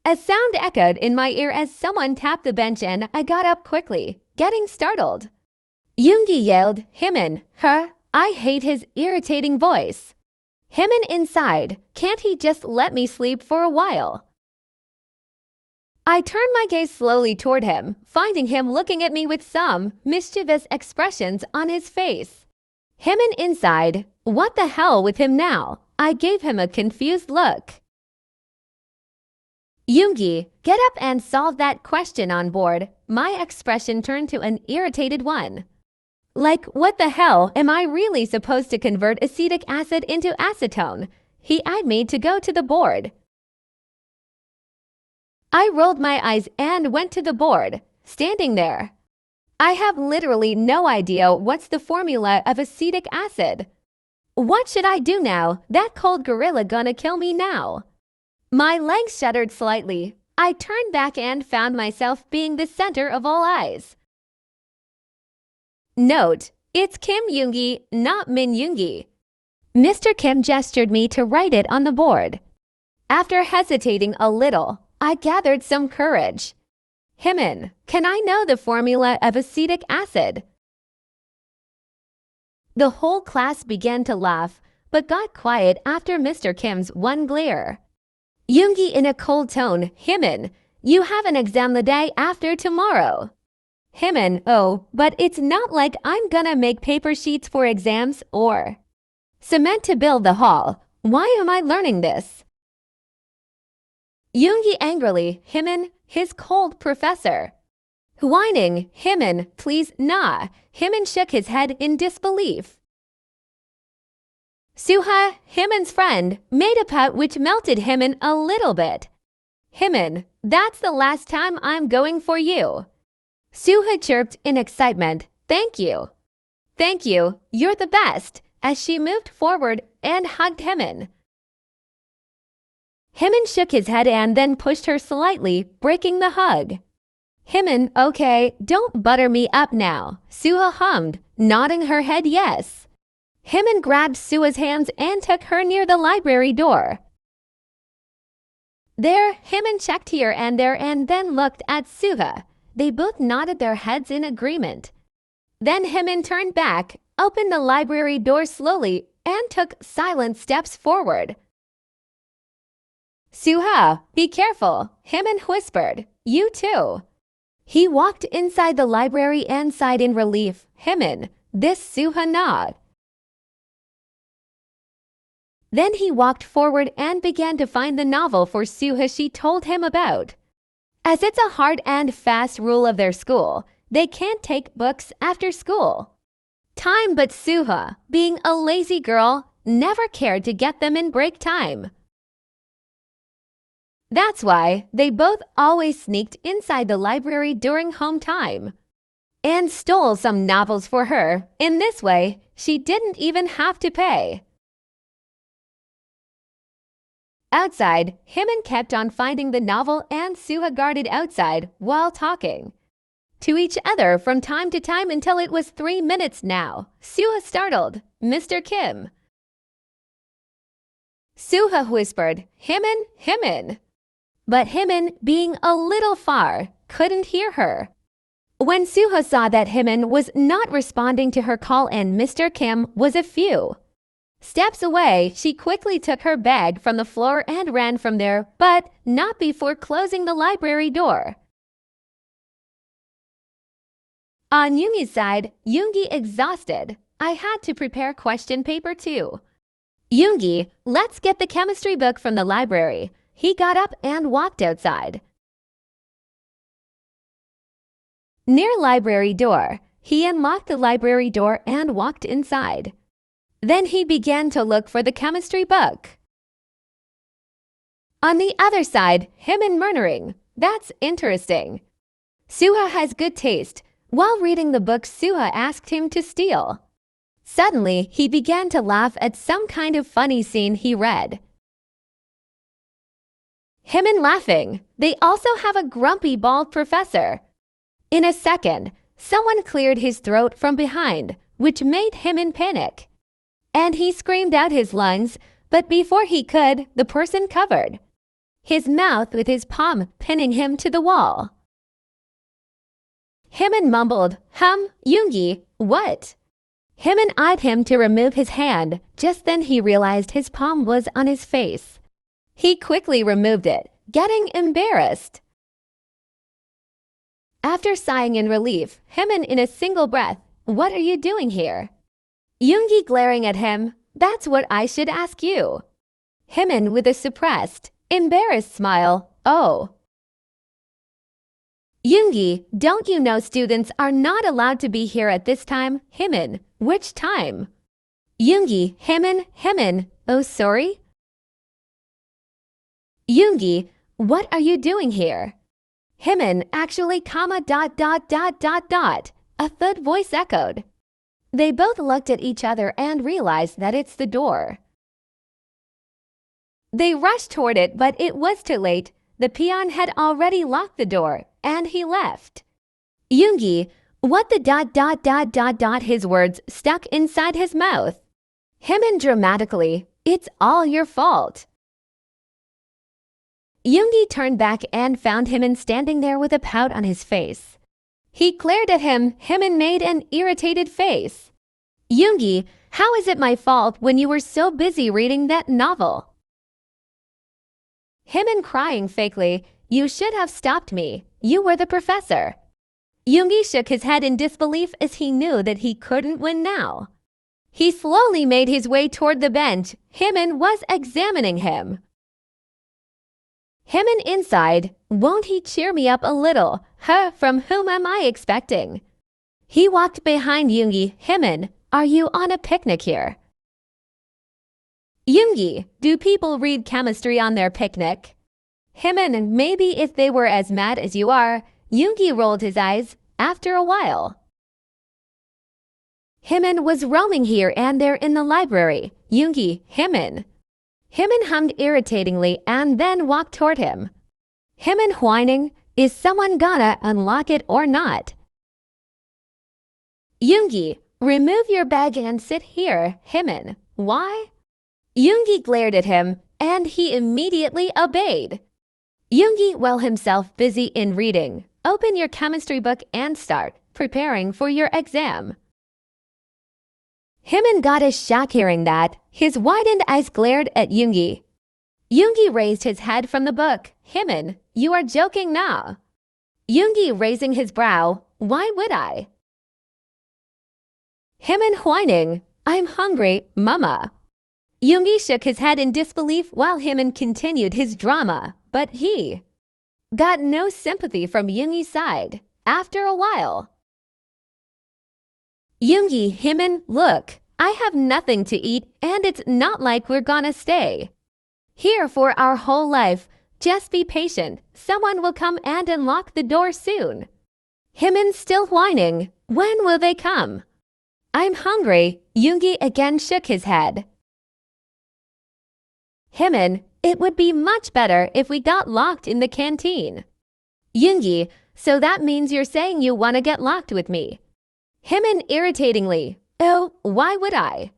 A sound echoed in my ear as someone tapped the bench and I got up quickly, getting startled. Yoongi yelled, "Himmin, huh? I hate his irritating voice. Himmin inside, can't he just let me sleep for a while?" I turned my gaze slowly toward him, finding him looking at me with some mischievous expressions on his face. Himmin inside, what the hell with him now? I gave him a confused look. Yoongi, get up and solve that question on board. My expression turned to an irritated one. Like, what the hell am I really supposed to convert acetic acid into acetone? He eyed me to go to the board. I rolled my eyes and went to the board, standing there. I have literally no idea what's the formula of acetic acid. What should I do now? That cold gorilla gonna kill me now. My legs shuddered slightly. I turned back and found myself being the center of all eyes. Note, it's Kim Yoongi, not Min Yoongi. Mr. Kim gestured me to write it on the board. After hesitating a little, I gathered some courage. Himmin, can I know the formula of acetic acid? The whole class began to laugh, but got quiet after Mr. Kim's one glare. Yoongi in a cold tone, Himmin, you have an exam the day after tomorrow. Himmin, oh, but it's not like I'm gonna make paper sheets for exams or cement to build the hall. Why am I learning this? Yoongi angrily, Himmin, his cold professor. Whining, Himmin, please, nah. Himmin shook his head in disbelief. Suha, Himmin's friend, made a pout which melted Himmin a little bit. Himmin, that's the last time I'm going for you. Suha chirped in excitement, thank you. Thank you, you're the best, as she moved forward and hugged Himmin. Himmin shook his head and then pushed her slightly, breaking the hug. Himmin, okay, don't butter me up now, Suha hummed, nodding her head yes. Himmin grabbed Suha's hands and took her near the library door. There, Himmin checked here and there and then looked at Suha. They both nodded their heads in agreement. Then Himmin turned back, opened the library door slowly, and took silent steps forward. Suha, be careful, Himmin whispered. You too. He walked inside the library and sighed in relief. Himmin, this Suha nod. Then he walked forward and began to find the novel for Suha she told him about. As it's a hard and fast rule of their school, they can't take books after school time, but Suha, being a lazy girl, never cared to get them in break time. That's why they both always sneaked inside the library during home time and stole some novels for her. In this way, she didn't even have to pay. Outside, Himmin kept on finding the novel and Suha guarded outside while talking to each other from time to time until it was 3 minutes now. Suha startled, Mr. Kim. Suha whispered, Himmin, Himmin. But Himmin, being a little far, couldn't hear her. When Suha saw that Himmin was not responding to her call and Mr. Kim was a few steps away, she quickly took her bag from the floor and ran from there, but not before closing the library door. On Yoongi's side, Yoongi exhausted. I had to prepare question paper too. Yoongi, let's get the chemistry book from the library. He got up and walked outside. Near library door, he unlocked the library door and walked inside. Then he began to look for the chemistry book. On the other side, Himmin murmuring, that's interesting. Suha has good taste. While reading the book Suha asked him to steal. Suddenly, he began to laugh at some kind of funny scene he read. Himmin laughing. They also have a grumpy bald professor. In a second, someone cleared his throat from behind, which made Himmin panic. And he screamed out his lungs, but before he could, the person covered his mouth with his palm pinning him to the wall. Hymin mumbled, Yoongi, what? Hymin eyed him to remove his hand. Just then he realized his palm was on his face. He quickly removed it, getting embarrassed. After sighing in relief, Hymin in a single breath, what are you doing here? Yoongi glaring at him, that's what I should ask you. Hymin with a suppressed, embarrassed smile, oh. Yoongi, don't you know students are not allowed to be here at this time? Hymin, which time? Yoongi, Hymin, oh sorry? Yoongi, what are you doing here? Hymin, actually, a third voice echoed. They both looked at each other and realized that it's the door. They rushed toward it, but it was too late. The peon had already locked the door, and he left. Yoongi, what the ... His words stuck inside his mouth. Hymin dramatically, it's all your fault. Yoongi turned back and found Hymin standing there with a pout on his face. He glared at him. Hymin made an irritated face. Yoongi, how is it my fault when you were so busy reading that novel? Hymin crying fakely, you should have stopped me. You were the professor. Yoongi shook his head in disbelief as he knew that he couldn't win now. He slowly made his way toward the bench. Hymin was examining him. Hymin inside, won't he cheer me up a little? From whom am I expecting? He walked behind Yoongi. Hymin, are you on a picnic here? Yoongi, do people read chemistry on their picnic? Hymin, maybe if they were as mad as you are. Yoongi rolled his eyes. After a while, Hymin was roaming here and there in the library. Yoongi, Hymin. Hymin hummed irritatingly and then walked toward him. Hymin whining, is someone gonna unlock it or not? Yoongi, remove your bag and sit here. Hymin, why? Yoongi glared at him, and he immediately obeyed. Yoongi, well himself busy in reading, open your chemistry book and start preparing for your exam. Hymin got a shock hearing that. His widened eyes glared at Yoongi. Yoongi raised his head from the book. Hymin, you are joking now. Yoongi raising his brow, why would I? Hymin whining, I'm hungry, mama. Yoongi shook his head in disbelief while Hymin continued his drama, but he got no sympathy from Yoongi's side. After a while, Yoongi, Hymin, look, I have nothing to eat and it's not like we're gonna stay here for our whole life. Just be patient. Someone will come and unlock the door soon. Hymin still whining, when will they come? I'm hungry. Yoongi again shook his head. Hymin, it would be much better if we got locked in the canteen. Yoongi, so that means you're saying you want to get locked with me. Hymin irritatingly, oh, why would I?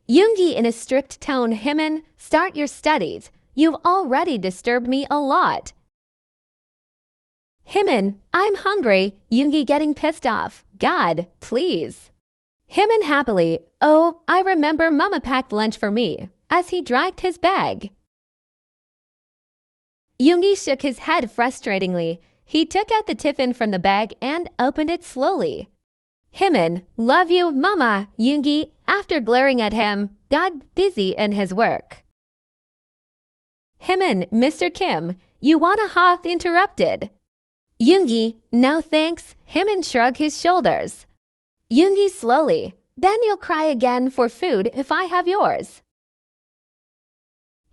Yoongi in a strict tone, Hymin, start your studies. You've already disturbed me a lot. Hymin, I'm hungry. Yoongi getting pissed off. God, please. Hymin happily, oh, I remember Mama packed lunch for me, as he dragged his bag. Yoongi shook his head frustratingly. He took out the tiffin from the bag and opened it slowly. Hymin, love you, Mama. Yoongi, after glaring at him, got busy in his work. Hymin, Mr. Kim, you wanna half interrupted. Yoongi, no thanks. Hymin shrugged his shoulders. Yoongi slowly, then you'll cry again for food if I have yours.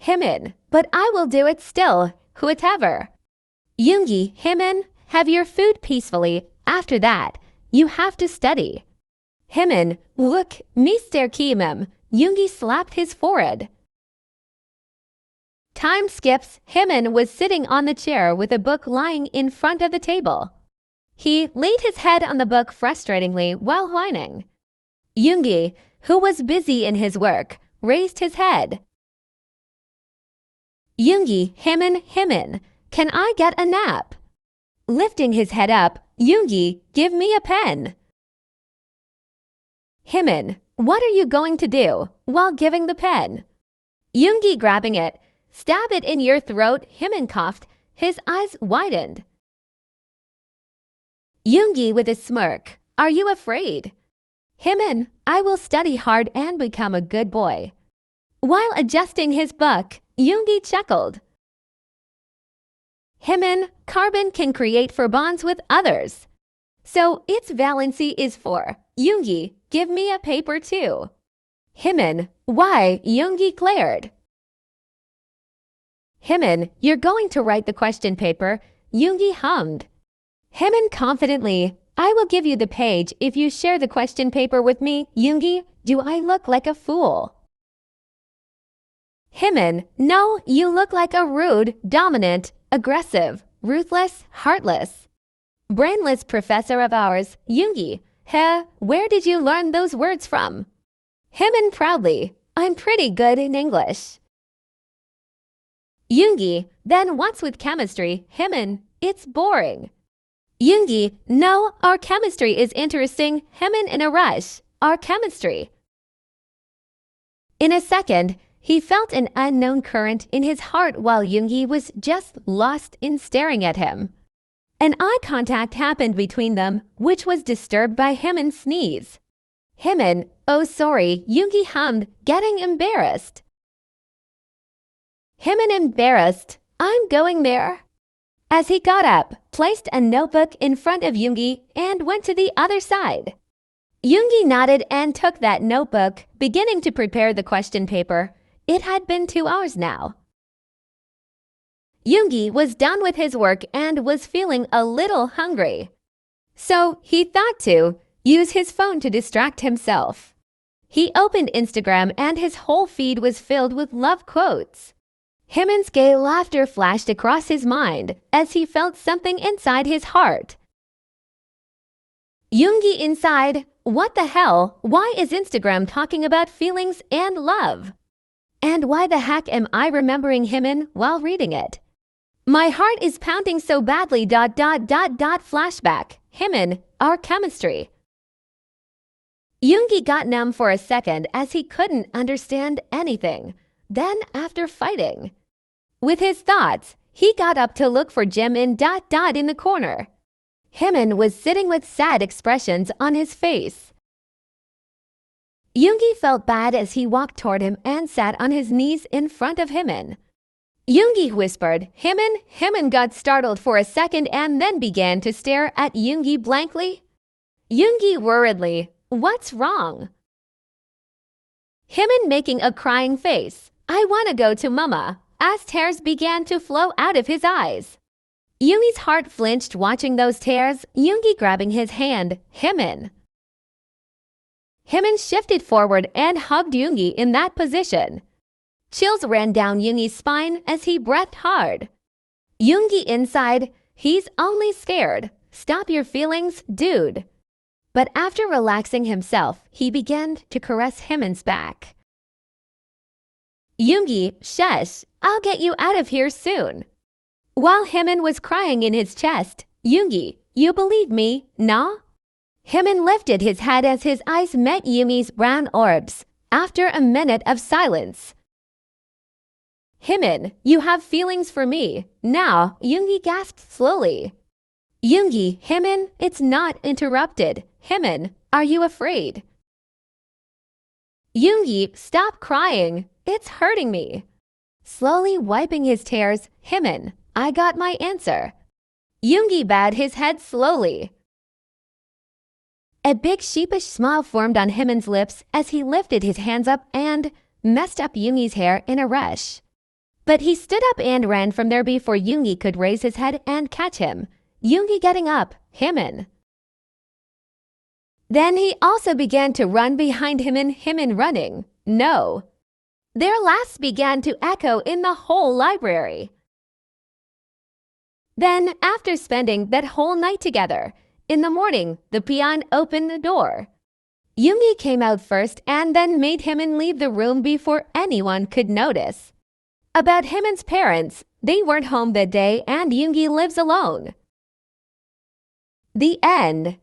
Hymin, but I will do it still, whatever. Yoongi, Hymin, have your food peacefully. After that, you have to study. Hymin, look, Mr. Kim. Yoongi slapped his forehead. Time skips. Hymin was sitting on the chair with a book lying in front of the table. He laid his head on the book frustratingly while whining. Yoongi, who was busy in his work, raised his head. Yoongi, Himmin, can I get a nap? Lifting his head up, Yoongi, give me a pen. Himmin, what are you going to do while giving the pen? Yoongi grabbing it, stab it in your throat, Himmin coughed, his eyes widened. Yoongi with a smirk, are you afraid? Himmin, I will study hard and become a good boy. While adjusting his buck, Yoongi chuckled. Himmin, carbon can create for bonds with others. So its valency is 4. Yoongi, give me a paper too. Himmin, why? Yoongi glared. Himmin, you're going to write the question paper, Yoongi hummed. Himmin confidently, I will give you the page if you share the question paper with me, Yoongi. Do I look like a fool? Himmin, no, you look like a rude, dominant, aggressive, ruthless, heartless, brainless professor of ours, Yoongi. Where did you learn those words from? Himmin proudly, I'm pretty good in English. Yoongi, then what's with chemistry? Himmin, it's boring. Yoongi, no, our chemistry is interesting. Himmin in a rush, our chemistry. In a second, he felt an unknown current in his heart while Yoongi was just lost in staring at him. An eye contact happened between them, which was disturbed by Himmin's sneeze. Himmin, oh sorry, Yoongi hummed, getting embarrassed. Himmin embarrassed, I'm going there. As he got up, placed a notebook in front of Yoongi and went to the other side. Yoongi nodded and took that notebook, beginning to prepare the question paper. It had been 2 hours now. Yoongi was done with his work and was feeling a little hungry. So he thought to use his phone to distract himself. He opened Instagram and his whole feed was filled with love quotes. Himmin's gay laughter flashed across his mind as he felt something inside his heart. Yoongi inside, what the hell? Why is Instagram talking about feelings and love? And why the heck am I remembering Himmin while reading it? My heart is pounding so badly. Flashback. Himmin, our chemistry. Yoongi got numb for a second as he couldn't understand anything. Then after fighting with his thoughts, he got up to look for Jim in the corner. Himmin was sitting with sad expressions on his face. Yoongi felt bad as he walked toward him and sat on his knees in front of Himmin. Yoongi whispered, Himmin. Himmin got startled for a second and then began to stare at Yoongi blankly. Yoongi worriedly, what's wrong? Himmin making a crying face. I want to go to mama, as tears began to flow out of his eyes. Yoongi's heart flinched watching those tears, Yoongi grabbing his hand, Himmin. Himmin shifted forward and hugged Yoongi in that position. Chills ran down Yoongi's spine as he breathed hard. Yoongi inside, he's only scared. Stop your feelings, dude. But after relaxing himself, he began to caress Himmin's back. Yoongi, shush, I'll get you out of here soon. While Himmin was crying in his chest, Yoongi, you believe me, nah? Himmin lifted his head as his eyes met Yoongi's brown orbs. After a minute of silence, Himmin, you have feelings for me. Now, Yoongi gasped slowly. Yoongi, Himmin, it's not interrupted. Himmin, are you afraid? Yoongi, stop crying. It's hurting me. Slowly wiping his tears, Himmin, I got my answer. Yoongi bowed his head slowly. A big sheepish smile formed on Himmin's lips as he lifted his hands up and messed up Yoongi's hair in a rush. But he stood up and ran from there before Yoongi could raise his head and catch him. Yoongi getting up, Himmin. Then he also began to run behind Himmin running. No. Their laughs began to echo in the whole library. Then, after spending that whole night together, in the morning, the peon opened the door. Yoongi came out first and then made Himmin leave the room before anyone could notice. About Hyunmin's parents, they weren't home that day and Yoongi lives alone. The end.